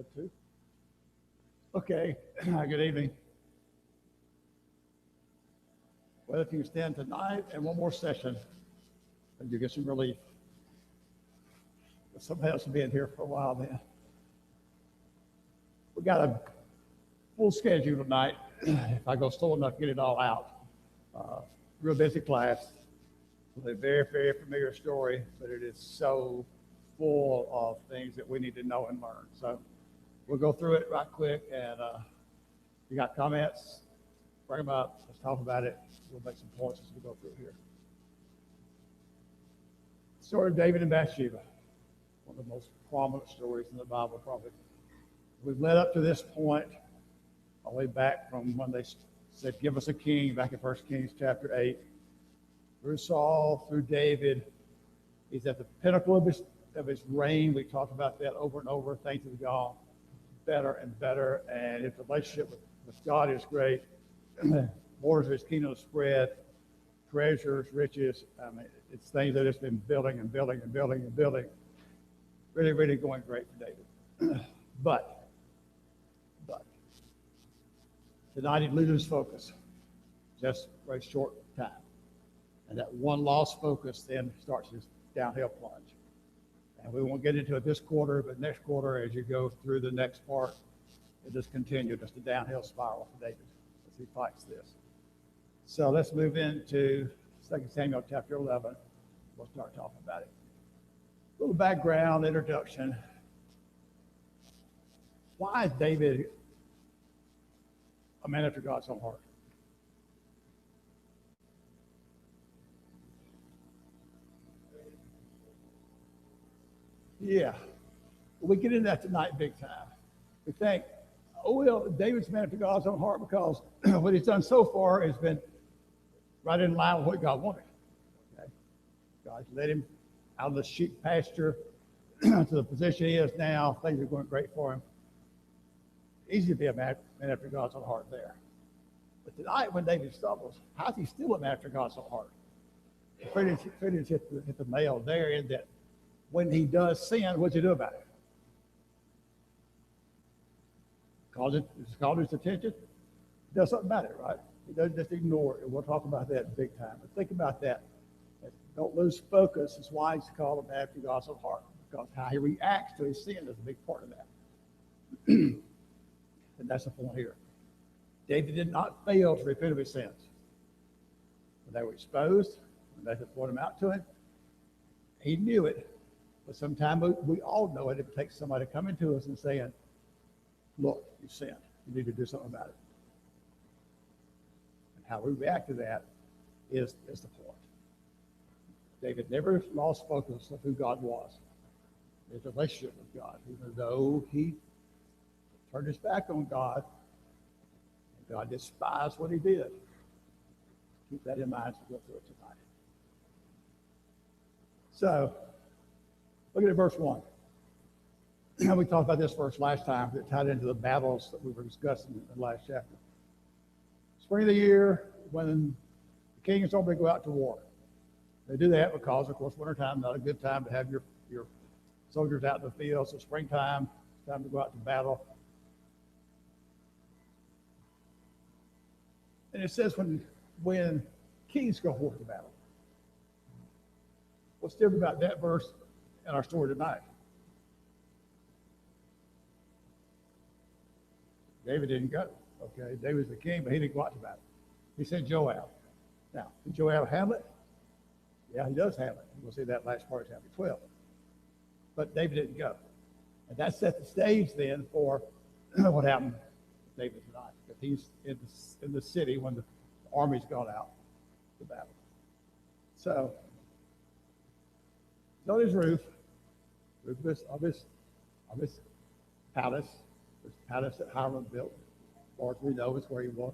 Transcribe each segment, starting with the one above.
What two? Okay, good evening. Well, if you stand tonight and one more session, and you get some relief. But somebody else will be in here for a while then. We got a full schedule tonight. If I go slow enough to get it all out. Real busy class with a very, very familiar story, but it is so full of things that we need to know and learn. So we'll go through it right quick, and you got comments, bring them up. Let's talk about it. We'll make some points as we go through here. Story of David and Bathsheba, one of the most prominent stories in the Bible, probably. We've led up to this point all the way back from when they said, "Give us a king," back in 1 Kings chapter 8. Through Saul, through David. He's at the pinnacle of his reign. We talked about that over and over. Things have gone better and better, and his relationship with God is great. Borders of his kingdom spread, treasures, riches. I mean, it's things that it's been building and building and building and building. Really, really going great for David. But tonight he loses focus just for a short time. And that one lost focus then starts his downhill plunge. And we won't get into it this quarter, but next quarter, as you go through the next part, it just continues, just a downhill spiral for David as he fights this. So let's move into 2 Samuel chapter 11. We'll start talking about it. A little background, introduction. Why is David a man after God's own heart? Yeah, we get into that tonight big time. We think, oh, well, David's a man after God's own heart because what he's done so far has been right in line with what God wanted. Okay? God led him out of the sheep pasture to the position he is now. Things are going great for him. Easy to be a man after God's own heart there. But tonight, when David stumbles, how is he still a man after God's own heart? The critics hit the nail there in that when he does sin, what's he do about it? It's called his attention. He does something about it, right? He doesn't just ignore it. And we'll talk about that big time. But think about that. Don't lose focus. Is why he's called a man after God's own heart. Because how he reacts to his sin is a big part of that. And that's the point here. David did not fail to repent of his sins. When they were exposed, when they had pointed them out to him, he knew it. But sometimes we all know it. It takes somebody coming to us and saying, look, you sinned. You need to do something about it. And how we react to that is the point. David never lost focus of who God was, his relationship with God, even though he turned his back on God, and God despised what he did. Keep that in mind as we go through it tonight. So, look at verse 1. We talked about this verse last time. It tied into the battles that we were discussing in the last chapter. Spring of the year, when the king is normally go out to war. They do that because, of course, wintertime not a good time to have your soldiers out in the field. So springtime, it's time to go out to battle. And it says when kings go forth to battle. What's different about that verse and our story tonight? David didn't go. Okay, David's the king, but he didn't go out to battle. He sent Joab. Now, did Joab have it? Yeah, he does have it. We'll see that last part of chapter 12. But David didn't go. And that set the stage then for what happened with David tonight. Because he's in the city when the army's gone out to battle. So, he's on his roof of his palace. This palace that Hiram built, as far as we know, is where he was.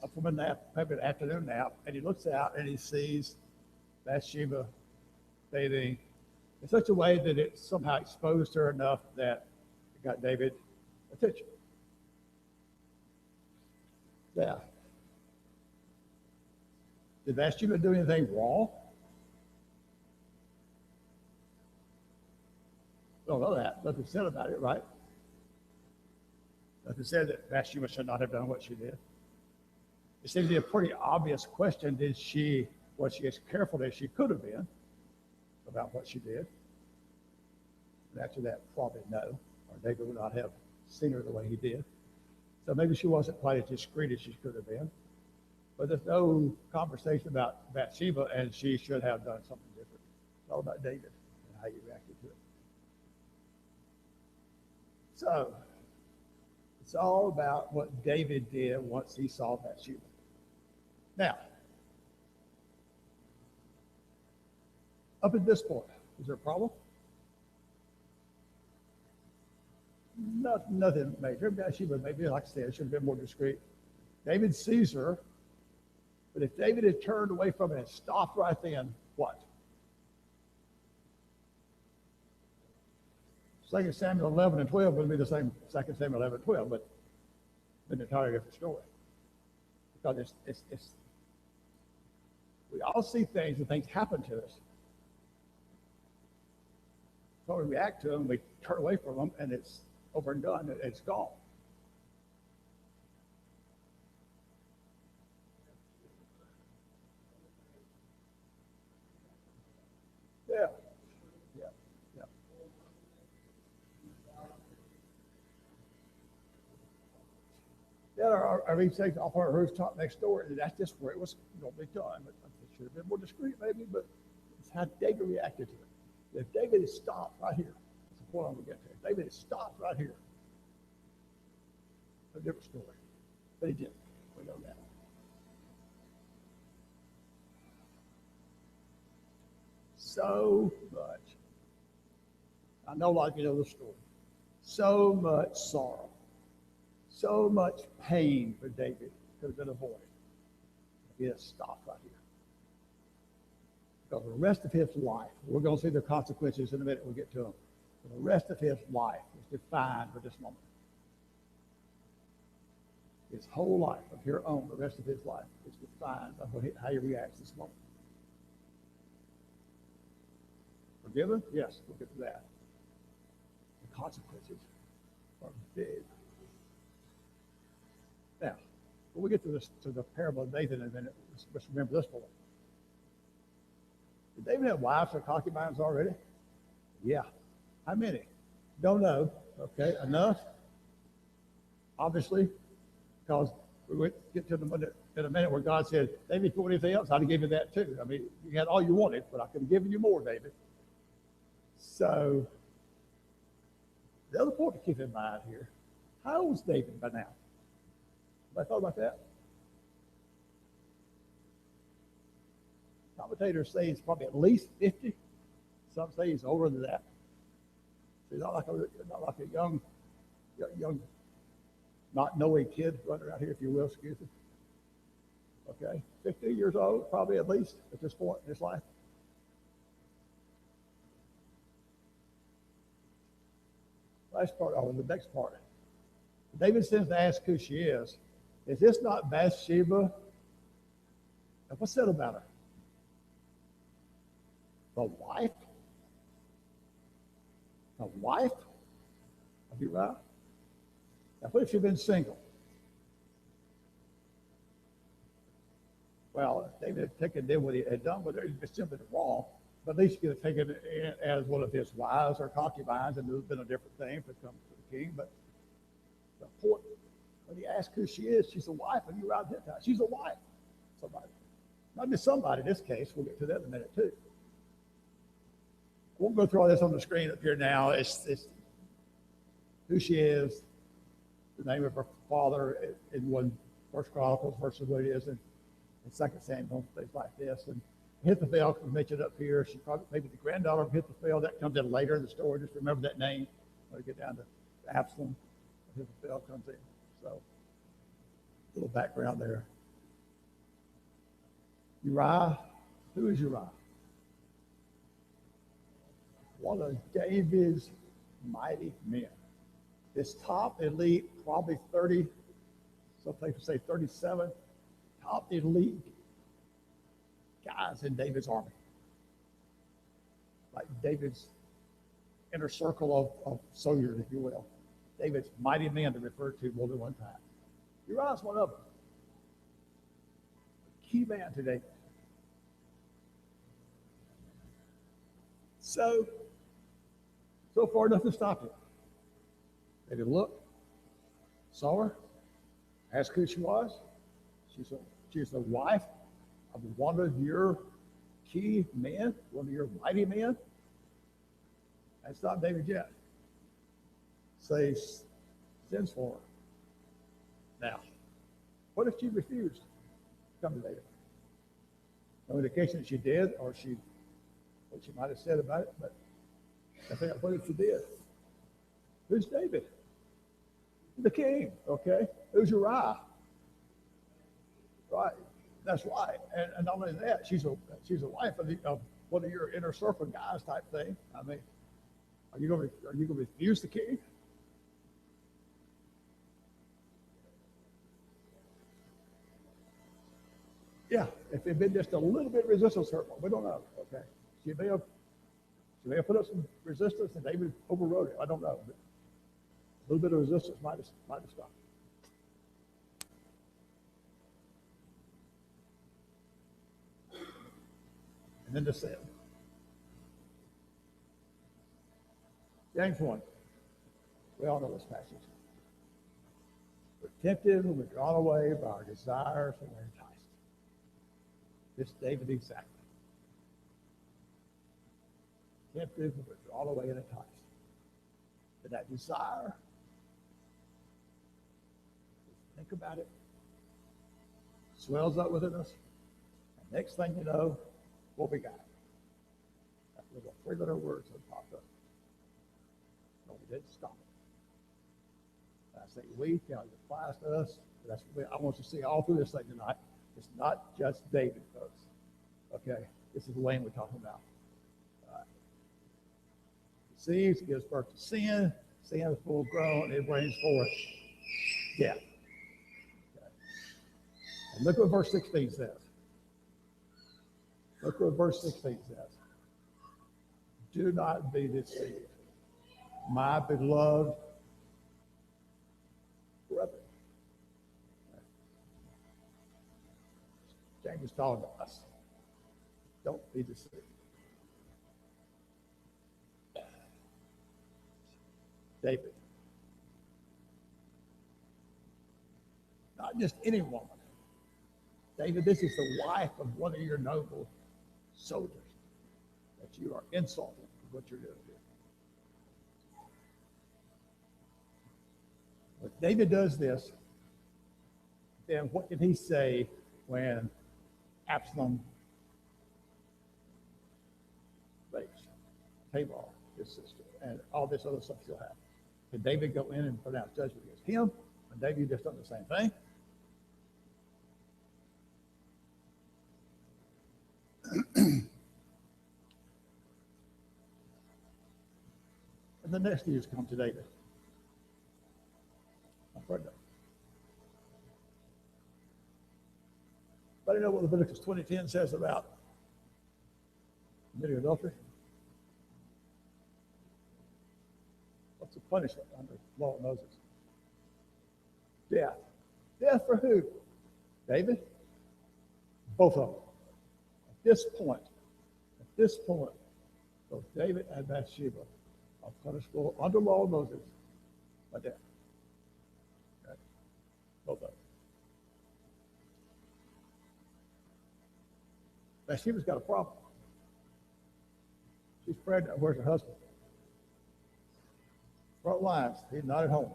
Up from a nap, maybe an afternoon nap, and he looks out and he sees Bathsheba bathing in such a way that it somehow exposed her enough that it got David attention. Yeah. Did Bathsheba do anything wrong? We don't know that. Nothing said about it, right? If it said that Bathsheba should not have done what she did, it seems to be a pretty obvious question. Was she as careful as she could have been about what she did? And after that, probably no, or David would not have seen her the way he did. So maybe she wasn't quite as discreet as she could have been. But there's no conversation about Bathsheba, and she should have done something different. It's all about David and how you reacted to it. So, it's all about what David did once he saw Bathsheba. Now, up at this point, is there a problem? Nothing major. Bathsheba, maybe, like I said, should have been more discreet. David sees her, but if David had turned away from it and stopped right then, what? 2 Samuel 11 and 12 would be the same 2 Samuel 11 and 12, but an entirely different story. Because we all see things and things happen to us. So we react to them, we turn away from them, and it's over and done, it's gone. Yeah. I mean, say off our rooftop next door, and that's just where it was normally done. But it should have been more discreet, maybe, but it's how David reacted to it. If David had stopped right here, that's the point I'm going to get to. If David had stopped right here, a different story. But he didn't. We know that. So much. I know a lot of you know the story. So much sorrow. So much pain for David could have been avoided if he had stopped right here. Because the rest of his life, we're going to see the consequences in a minute, we'll get to them. But the rest of his life is defined for this moment. His whole life, of here on, the rest of his life is defined by how he reacts this moment. Forgiven? Yes, we'll get to that. The consequences are big. Now, when we get to the parable of Nathan in a minute, let's remember this point. Did David have wives or concubines already? Yeah. How many? Don't know. Okay, enough? Obviously, because we went get to the minute in a minute where God said, David, if you want anything else, I'd have given you that too. I mean, you had all you wanted, but I could have given you more, David. So, the other point to keep in mind here, how old is David by now? Have I thought about that? Commentators say he's probably at least 50. Some say he's older than that. So he's not like a young, not knowing kid running around here, if you will, excuse me. Okay, 50 years old, probably at least at this point in his life. Last part, the next part. David sends to ask who she is. Is this not Bathsheba? Now, what's said about her? The wife? The wife of Uriah? Now, what if she'd been single? Well, David had taken did what he had done with her, it's simply wrong. But at least he could have taken it as one of his wives or concubines, and it would have been a different thing if it comes to the king. But the point, when he asks who she is, she's a wife of Uriah the Hittite. She's a wife. Somebody. Not just somebody in this case. We'll get to that in a minute, too. I won't go through all this on the screen up here now. It's who she is, the name of her father in First Chronicles versus what it is in Second Samuel, things like this. And Ahithophel can mention up here. She probably maybe the granddaughter of Ahithophel. That comes in later in the story. Just remember that name when we get down to Absalom. Ahithophel comes in. So, a little background there. Uriah, who is Uriah? One of David's mighty men. His top elite, probably 30, some people say 37, top elite guys in David's army. Like David's inner circle of soldiers, if you will. David's mighty men to refer to more than one time. Uriah's one of them. A key man to David. So far, nothing stopped it. David looked, saw her, asked who she was. She's the wife of one of your key men, one of your mighty men. That's not David yet. So he sends for her. Now, what if she refused to come to David? No indication that she did, or what she might have said about it, but I think what if she did? Who's David? The king, okay? Who's Uriah? Right, that's right. And not only that, she's a wife of one of your inner circle guys type thing. I mean, are you going to refuse the king? Yeah, if there'd been just a little bit of resistance, we don't know. Okay, she may have put up some resistance, and David overrode it. I don't know, but a little bit of resistance might have stopped. And then the sin. James 1. We all know this passage. We're tempted and we're drawn away by our desires and we're enticed. This David exactly. Tempted and we're drawn away and enticed. But that desire, think about it, swells up within us. And next thing you know, what we got? That little three-letter word that popped up. No, we didn't stop it. I say we, it applies to us. That's what I want you to see all through this thing tonight. It's not just David, folks. Okay? This is the lane we're talking about. Conceives, gives birth to sin. Sin is full grown. It brings forth death. Okay. And look what verse 16 says. Look what verse 16 says. Do not be deceived, my beloved brethren. James is talking to us. Don't be deceived. David. Not just any woman. David, this is the wife of one of your noble soldiers that you are insulting with what you're doing here. But David does this, then what did he say when Absalom rapes Tamar, his sister, and all this other stuff you'll have? Did David go in and pronounce judgment against him? And David just done the same thing? And the next news comes to David. I'm pregnant. But you know what Leviticus 20:10 says about committing adultery? What's the punishment under the law of Moses? Death. Death for who? David? Both of them. At this point, both David and Bathsheba are punishable under law of Moses by death. Okay? Both of them. Bathsheba's got a problem. She's pregnant. Where's her husband? Front lines. He's not at home.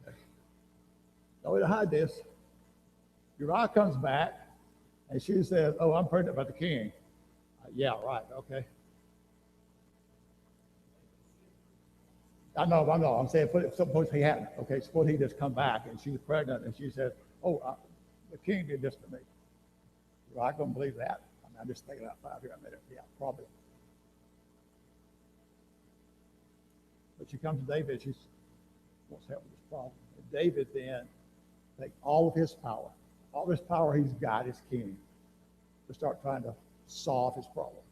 Okay. No way to hide this. Uriah comes back, and she says, "Oh, I'm pregnant by the king." Yeah, right. Okay. I know. I'm saying, suppose he hadn't. Okay, suppose he just come back, and she's pregnant, and she says, "Oh, the king did this to me." Well, I don't believe that. I mean, I'm just thinking out loud here. I mean, yeah, probably. But she comes to David. She wants help with this problem. And David then takes all of his power he's got as king, to start trying to solve his problem.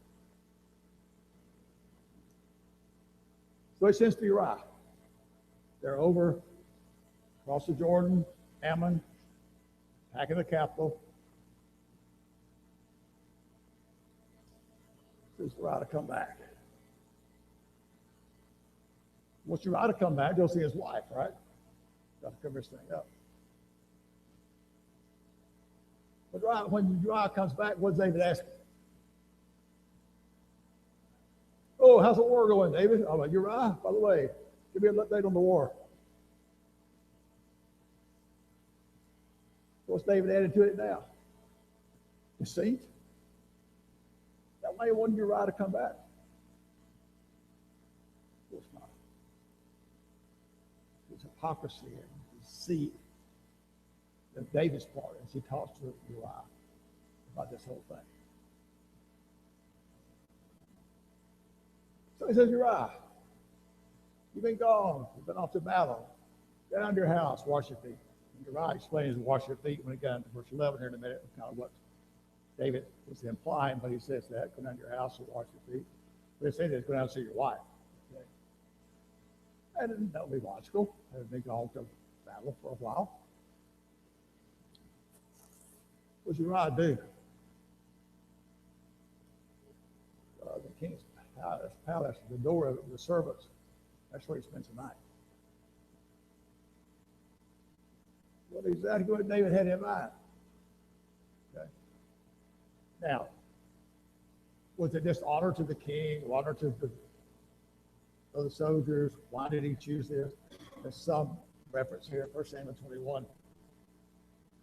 So he sends to Uriah. They're over across the Jordan, Ammon, attacking the capital. Says Uriah to come back. Once Uriah to come back, you'll see his wife, right? Got to cover this thing up. But when Uriah comes back, what's David asking? Oh, how's the war going, David? I'm like, Uriah, by the way, give me an update on the war. What's David added to it now? Deceit. That way he wanted Uriah to come back. Of course not. There's hypocrisy and deceit of David's part as he talks to Uriah about this whole thing. So he says, Uriah, you've been gone. You've been off to battle. Get down to your house, wash your feet. And Uriah explains wash your feet when he got into verse 11 here in a minute, kind of what David was implying, but he says that. Go down to your house and wash your feet. But he says go down and see your wife. Okay? And that would be logical. They've been gone to battle for a while. What does Uriah do? The king's palace, the door of the servants, that's where he spends the night. What exactly what David had in mind? Okay. Now, was it just honor to the king, honor to the soldiers? Why did he choose this? There's some reference here in 1 Samuel 21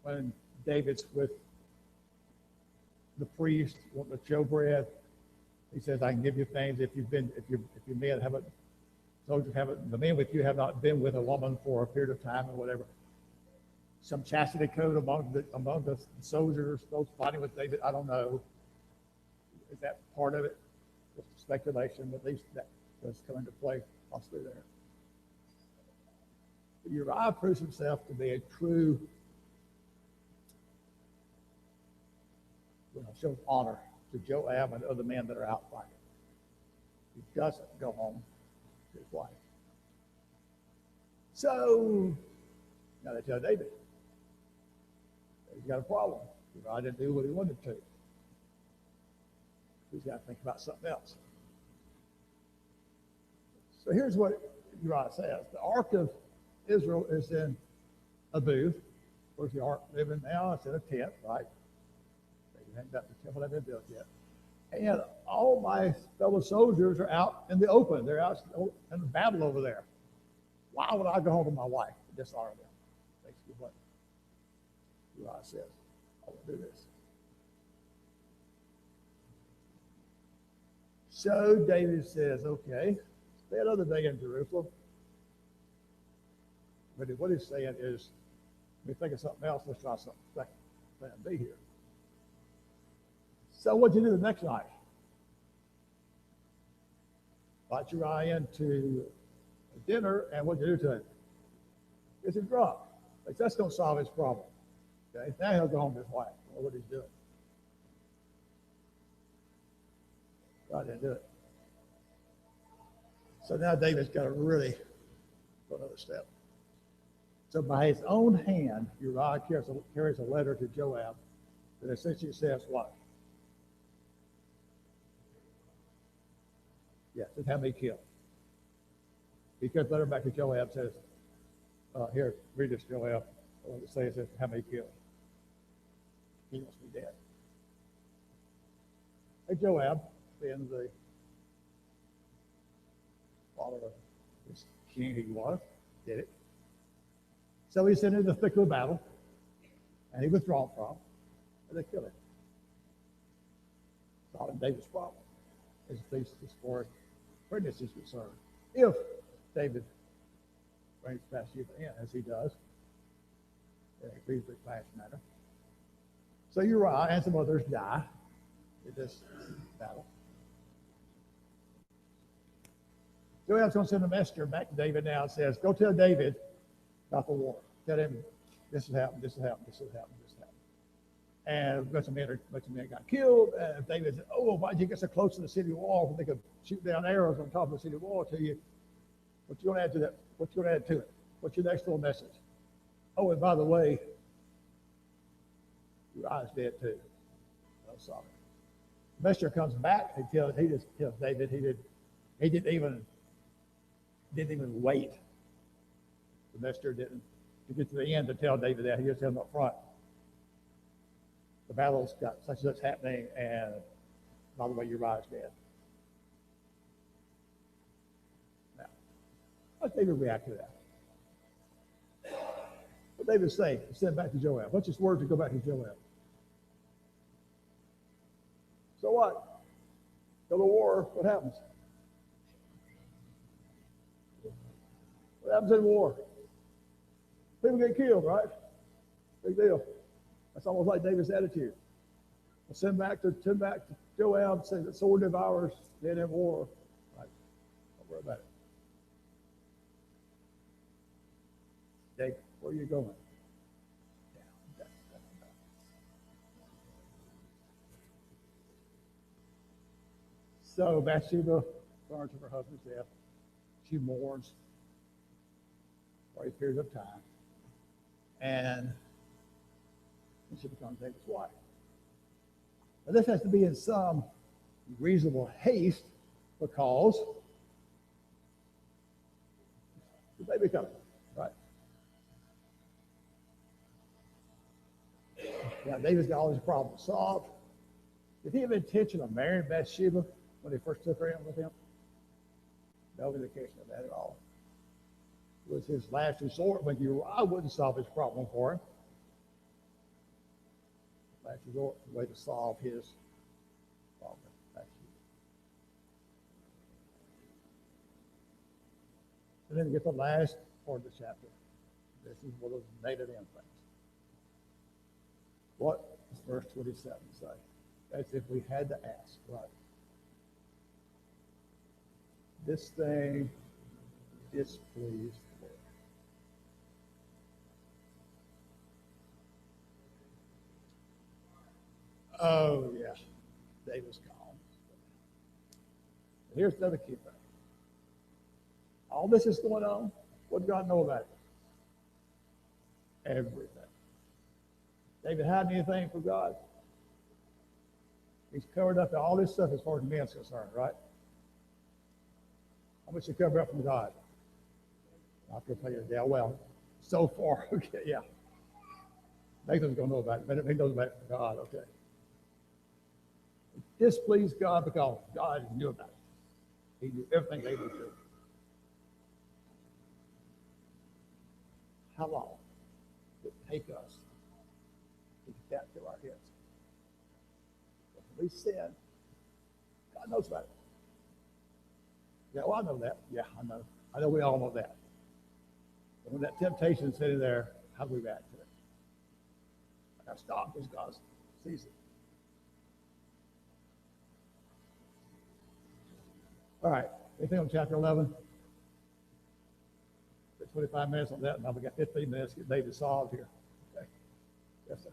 when David's with the priest wanting to show bread. He says, I can give you things if you men haven't, soldiers haven't, the men with you have not been with a woman for a period of time or whatever. Some chastity code among the soldiers, those fighting with David, I don't know. Is that part of it? Just speculation, but at least that does come into play possibly there. But Uriah proves himself to be a true, shows honor to Joab and other men that are out fighting. He doesn't go home to his wife. So, now they tell David, he's got a problem. Uriah didn't do what he wanted to. He's got to think about something else. So here's what Uriah says. The Ark of Israel is in a booth. Where's the Ark living now? It's in a tent, right? They haven't got the temple that been built yet. And all my fellow soldiers are out in the open. They're out in the battle over there. Why would I go home to my wife and dishonor them? Basically what Uriah says. I will do this. So David says, okay, stay another day in Jerusalem. But what he's saying is, let me think of something else. Let's try something. Plan B here. So what'd you do the next night? Brought Uriah into dinner, and what'd you do to him? Gets him drunk. Like, that's going to solve his problem. Okay, now he'll go home to his wife. Or what he's doing. God didn't do it. So now David's got to really go another step. So by his own hand, Uriah carries a letter to Joab that essentially says what? Yes, it's how many killed. He carries a letter back to Joab, says, here, read this, Joab. What it says is how many killed. He must be dead. Hey, Joab, being the father of this king he was, did it. So he's sent into the thick of the battle, and he withdrawn from, and they killed him. Solving David's problem, as far as pregnancy is concerned. If David brings Bathsheba in, as he does, in a reasonably fast manner. So Uriah and some others die in this battle. Joab's going to send a messenger back to David now and says, go tell David about the war. Tell him this has happened, this has happened, this has happened, this has happened. And a bunch of men got killed. And David said, oh, why'd you get so close to the city wall when they could shoot down arrows on top of the city wall to you? What you going to add to that? What you going to add to it? What's your next little message? Oh, and by the way, Uriah's dead too. Oh, sorry. The messenger comes back. He just tells David he didn't even wait. The messenger didn't to get to the end to tell David that. He just held him up front. The battle's got such and such happening, and by the way, Uriah's dead. Now, how does David react to that? What David say? He sent back to Joab. What's his word to go back to Joab? So what? Go to war. What happens? What happens in war? People get killed, right? Big deal. That's almost like David's attitude. I'll send back to Joab, say the sword devours, dead in war. Right. Don't worry about it. David, where are you going? Down. So Bathsheba learns of her husband's death. She mourns for a period of time. And she becomes David's wife. Now this has to be in some reasonable haste because the baby coming, right? Yeah, David's got all his problems solved. Did he have intention of marrying Bathsheba when he first took her in with him? No indication of that at all. It was his last resort when Uriah wouldn't solve his problem for him. Last resort, the way to solve his problem. And then we get the last part of the chapter. This is one of those native end things. What does verse 27 say? As if we had to ask, right? This thing displeased the Lord. Oh, yeah. David's calm. Here's another key thing. All this is going on. What does God know about it? Everything. David hiding anything from God? He's covered up all this stuff as far as men's concerned, right? How much you cover up from God? Not going to tell you, yeah, well, so far, okay, yeah. Nathan's going to know about it, but he knows about it from God, okay. It displeased God because God knew about it. He knew everything they would do. How long did it take us to get that through our heads? If we sin, God knows about it. Yeah, well, I know that. Yeah, I know. I know we all know that. But when that temptation is sitting there, how do we react to it? I got to stop because God sees it. All right. Anything on chapter 11? 25 minutes on that. Now we got 15 minutes to get David solved here. Okay. Yes, sir.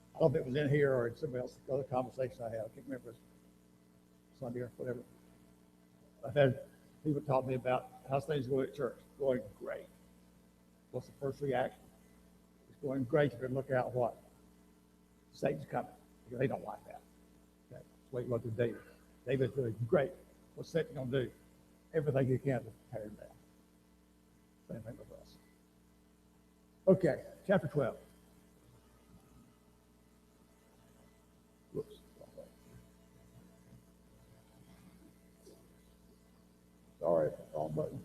I don't know if it was in here or in somebody else's other conversation I had. I can't remember. Sunday or whatever. I've had people talk to me about how's things going at church. Going great. What's the first reaction? It's going great. You better look out what? Satan's coming. Because they don't like that. Okay. That's what you look at David. David's doing great. What's Satan going to do? Everything he can to tear him down. Same thing with us. Okay, chapter 12. Whoops. Sorry, wrong button.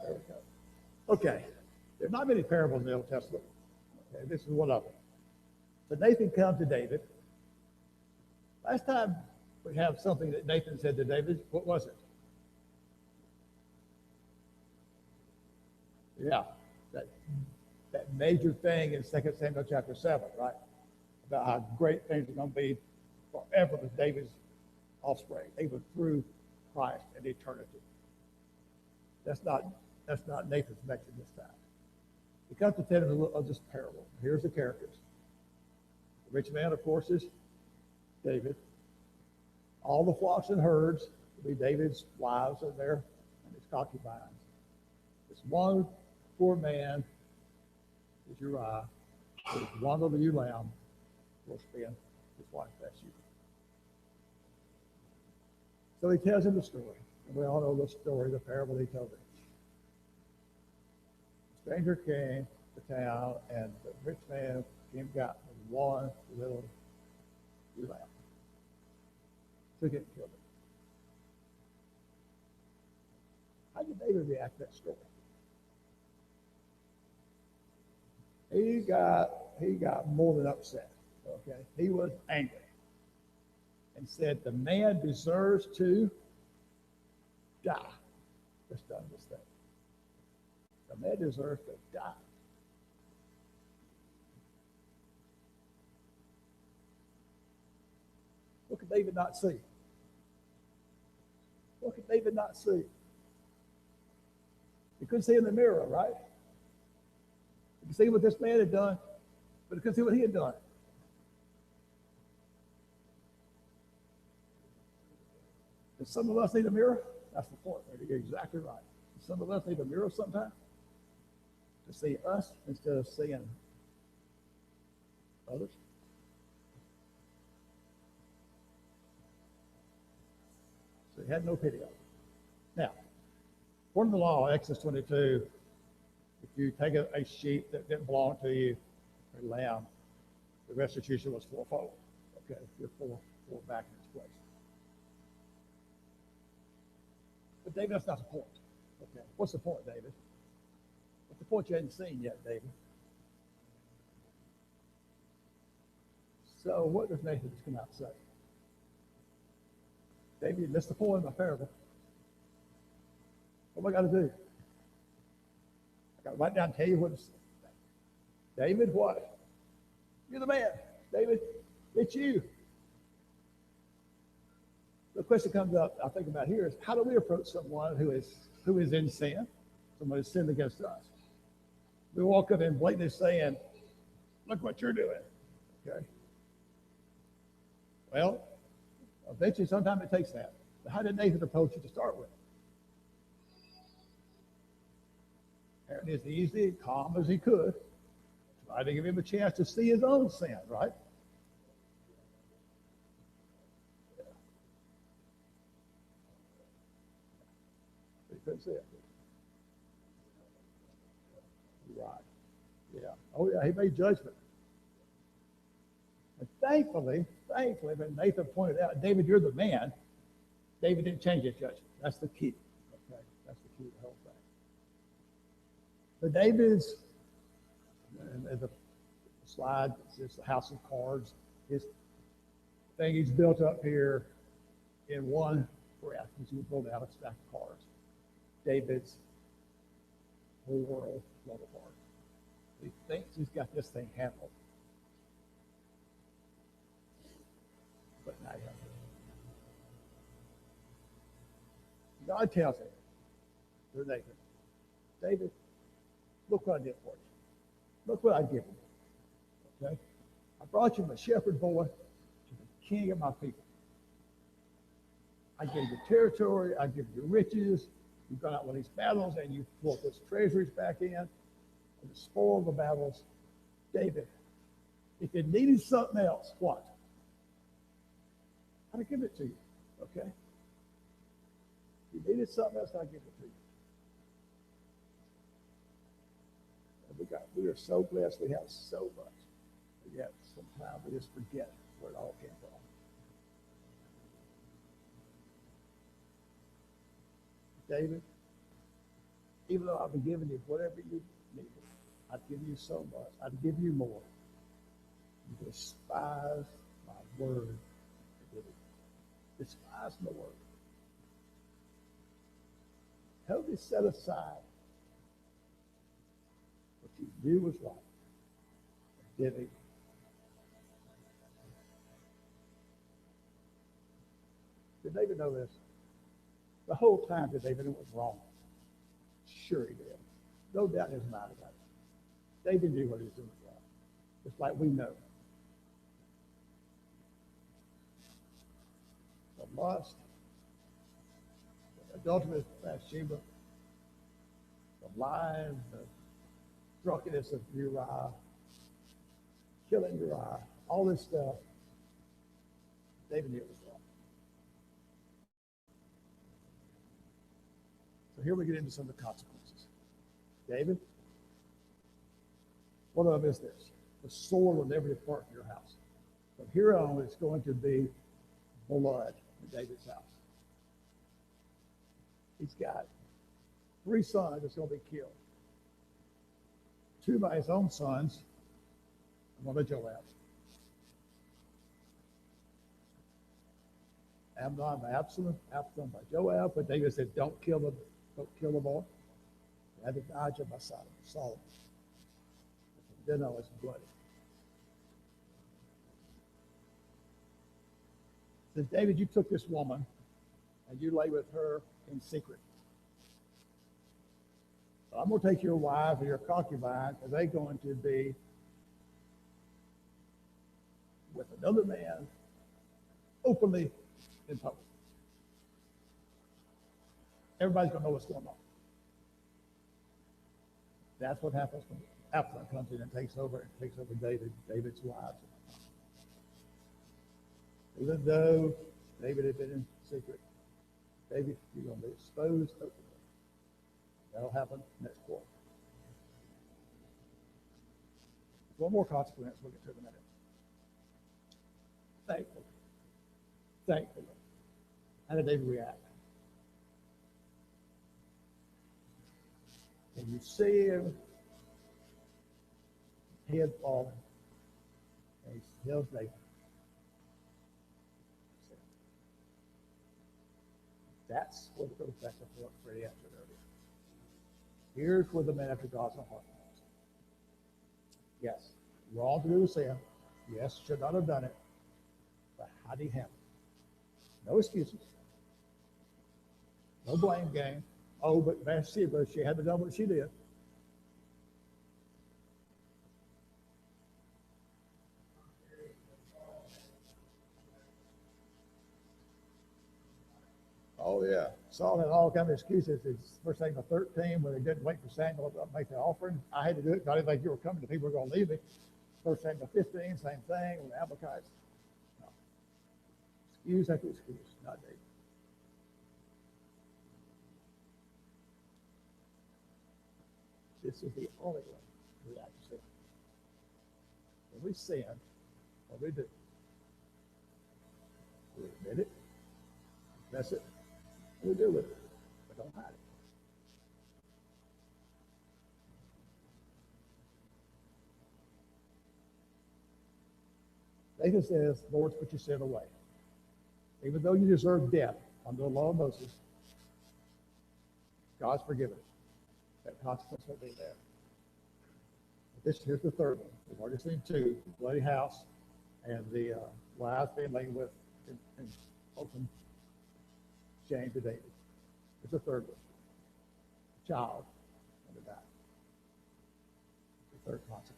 There we go. Okay, there's not many parables in the Old Testament. Okay, this is one of them. So Nathan comes to David Last time we have something that Nathan said to David, what was it? Yeah, that major thing in 2 Samuel chapter 7, right? About how great things are going to be forever with David's offspring, even through Christ and eternity. That's not Nathan's message this time. He comes to tell him of this parable. Here's the characters. The rich man, of course, is David. All the flocks and herds will be David's wives and his concubines. This one poor man is Uriah. There's one little ewe lamb, of course, being his wife Bathsheba. So he tells him the story. And we all know the story, the parable he told him. The stranger came to town, and the rich man got one little ewe lamb. Took it and killed it. How did David react to that story? He got more than upset. Okay, he was angry and said, "The man deserves to die. Just done this thing. The man deserves to die." What could David not see? What could David not see? He couldn't see in the mirror, right? He could see what this man had done, but he couldn't see what he had done. Does some of us need a mirror? That's the point. You're exactly right. Some of us need a mirror sometimes to see us instead of seeing others. So he had no pity on it. Now, according to the law, Exodus 22, if you take a sheep that didn't belong to you, a lamb, the restitution was fourfold. Okay, you're four back in its place. But David, that's not the point. Okay, what's the point, David? What's the point you hadn't seen yet, David? So what does Nathan just come out and say? David, you missed the point of my parable. What have I got to do? I got to write down and tell you what it's. David, what? You're the man. David, it's you. The question comes up, I think about here, is how do we approach someone who is in sin, someone who's sinned against us? We walk up and blatantly saying, "Look what you're doing." Okay. Well, eventually, sometimes it takes that. But how did Nathan approach it to start with? Apparently, as easy and calm as he could, try to give him a chance to see his own sin, right? He couldn't see it. Right. Yeah. Oh, yeah, he made judgment. And thankfully, when Nathan pointed out, "David, you're the man," David didn't change his judgment. That's the key. Okay? That's the key to the whole thing. But David's, and the slide, it's the house of cards. His thing he's built up here in one breath. He's built out a stack of cards. David's whole world fell apart. He thinks he's got this thing handled. But not yet. God tells him to Nathan, "David, look what I did for you. Look what I give you. Okay? I brought you from a shepherd boy to the king of my people. I gave you territory. I give you riches. You've gone out with these battles and you brought those treasuries back in and the spoil of the battles. David, if you needed something else, what? I'd give it to you. Okay? If you needed something else, I'd give it to you." We are so blessed. We have so much. But yet, sometimes we just forget where it all came from. David, even though I've been giving you whatever you needed, I'd give you so much. I'd give you more. You despise my word. despised the word, totally set aside what you knew was right, and did it. Did David know this? The whole time that David knew it was wrong. Sure he did. No doubt in his mind about it. David knew what he was doing was wrong. Just like we know. The lust, the adultery with Bathsheba, the lies, the drunkenness of Uriah, killing Uriah, all this stuff, David knew it was wrong. So here we get into some of the consequences. David, one of them is this: the sword will never depart from your house. From here on, it's going to be blood in David's house. He's got 3 sons that's going to be killed. 2 by his own sons, and 1 by Joab's. Amnon by Absalom, Absalom by Joab, but David said, don't kill the boy. And Adonijah by Solomon. Then I was bloody. Says, David, you took this woman and you lay with her in secret. So I'm going to take your wives or your concubines, and they're going to be with another man openly in public. Everybody's going to know what's going on. That's what happens when Absalom comes in and takes over David's wives. Even though David had been in secret, David, you're going to be exposed openly. That'll happen next quarter. One more consequence we'll get to in a minute. Thankfully. How did David react? When you see him, head falling, and he tells David, that's what goes back to what Freddie answered earlier. Here's where the man after God's own heart comes. Yes, wrong to do the sin. Yes, should not have done it. But how did he handle it? No excuses. No blame game. Oh, but Bathsheba, she had to do what she did. Oh, yeah. Saul had all kinds of excuses. It's 1 Samuel 13, when they didn't wait for Samuel to make the offering. I had to do it because I didn't think you were coming. The people were going to leave me. 1 Samuel 15, same thing with the Amalekites. No. Excuse after excuse, not David. This is the only way to react to sin. When we sin, what we do? We admit it, confess it, and we deal with it. But don't hide it. Nathan says, Lord, put your sin away. Even though you deserve death under the law of Moses, God's forgiven it. That consequence will be there. Here's the third one. We've already seen 2, the bloody house and the wives being laid with in open shame to David. Here's the third one. The child going to die. The third consequence.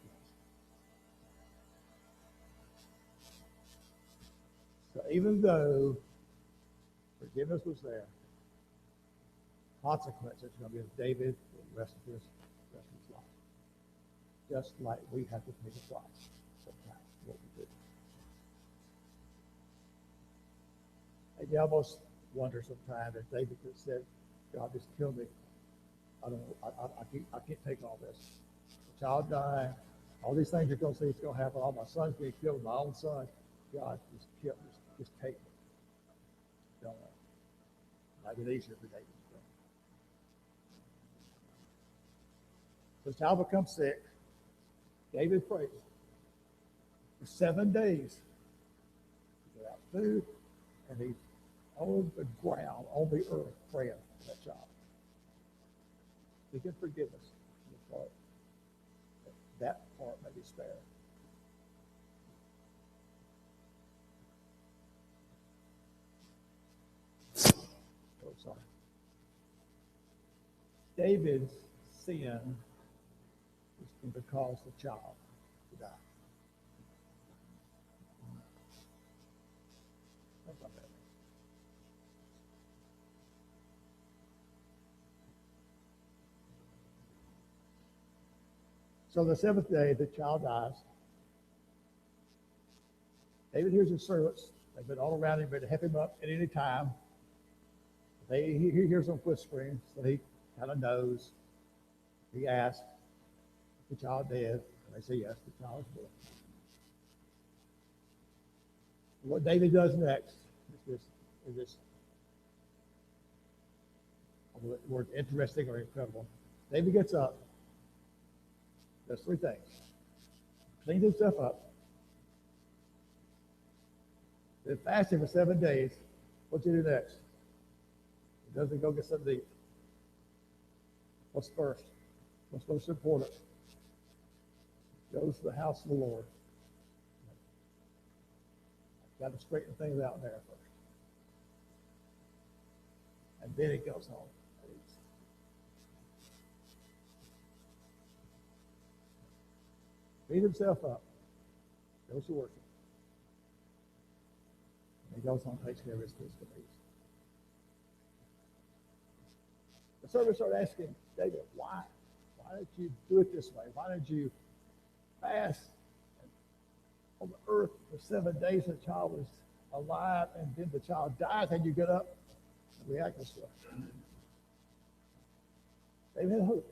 So even though forgiveness was there, consequences are going to be with David for the rest of his life. Just like we have to pay the price sometimes for what we do. Maybe I almost wonder sometimes if David could have said, God, just kill me. I don't know. I can't take all this. The child dying, all these things you're going to see it's going to happen. All my sons being killed, my own son. God, just kill me. Just take me. Don't know. Might be easier for David. So the child becomes sick. David prays for 7 days. He's without food, and he's on the ground, on the earth, praying for that child. Seeking forgiveness for that part may be spared. Oh, sorry. David's sin was going to cause the child to die. Think about that. So the seventh day, the child dies. David hears his servants. They've been all around him, ready to help him up at any time. He hears them whispering, so he kind of knows. He asks, "Is the child dead?" And they say, "Yes, the child is dead." What David does next is this word interesting or incredible. David gets up, does three things: cleans himself up, then fasting for 7 days. What's he do next? He doesn't go get something to eat. What's first? What's most important? Goes to the house of the Lord. Got to straighten things out there first. And then he goes home. Beat himself up. Goes to worship. And he goes home and takes care of his physical needs. The servants start asking David, why? Why did you do it this way? Why did you fast on the earth for 7 days? The child was alive, and then the child dies, and you get up and react this way. David had hope.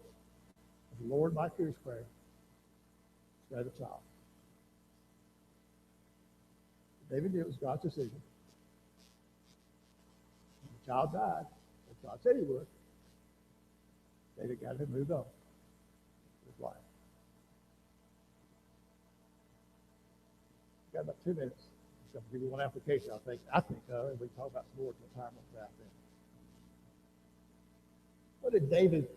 The Lord might hear his prayer. Spare the child. David knew it was God's decision. The child died, as God said he would. David got him moved on with his life. Got about 2 minutes. So I'll give you one application I think and we can talk about some more at the time of that then. What did David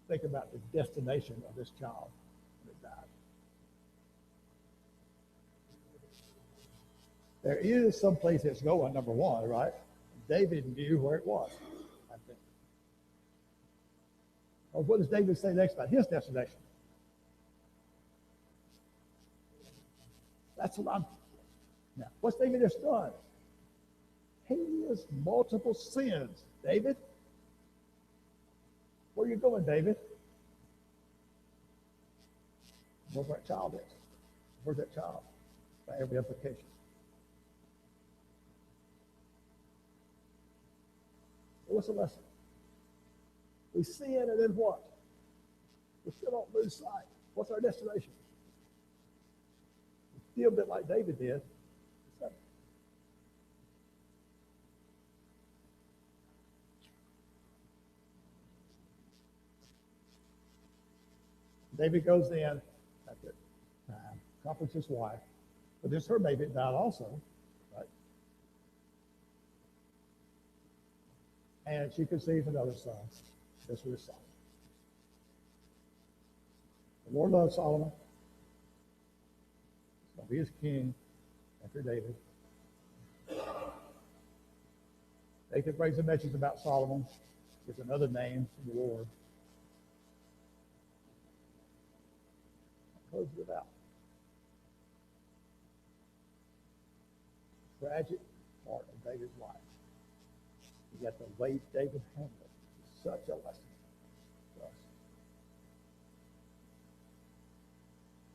think about the destination of this child that died? There is some place it's going, number one, right? David knew where it was, I think. Well, what does David say next about his destination? That's what I'm. Now, what's David just done? He has multiple sins. David, where are you going, David? Where that child is. Where's that child? By every implication. What's the lesson? We sin, and then what? We still don't lose sight. What's our destination? Feel a bit like David did. David goes in at that time, comforts his wife, but this her baby died also, right? And she conceives another son. This was his son. The Lord loves Solomon. He's going to be his king after David. David brings a message about Solomon. Gives another name from the Lord. Closes it out. Tragic part of David's life. You got the way David handled it. Such a lesson for us.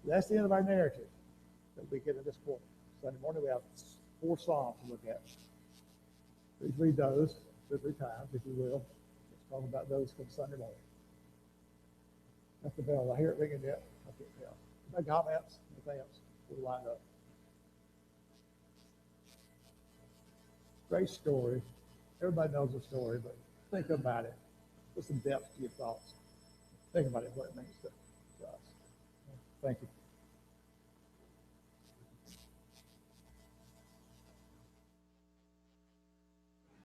That's the end of our narrative that we get at this point. Sunday morning we have 4 Psalms to look at. Please read those 2 or 3 times, if you will. Let's talk about those for Sunday morning. That's the bell. I hear it ringing yet. I can't tell. No comments, anything else? We'll line up. Great story. Everybody knows the story, but think about it. Put some depth to your thoughts. Think about it, what it means to us. Thank you.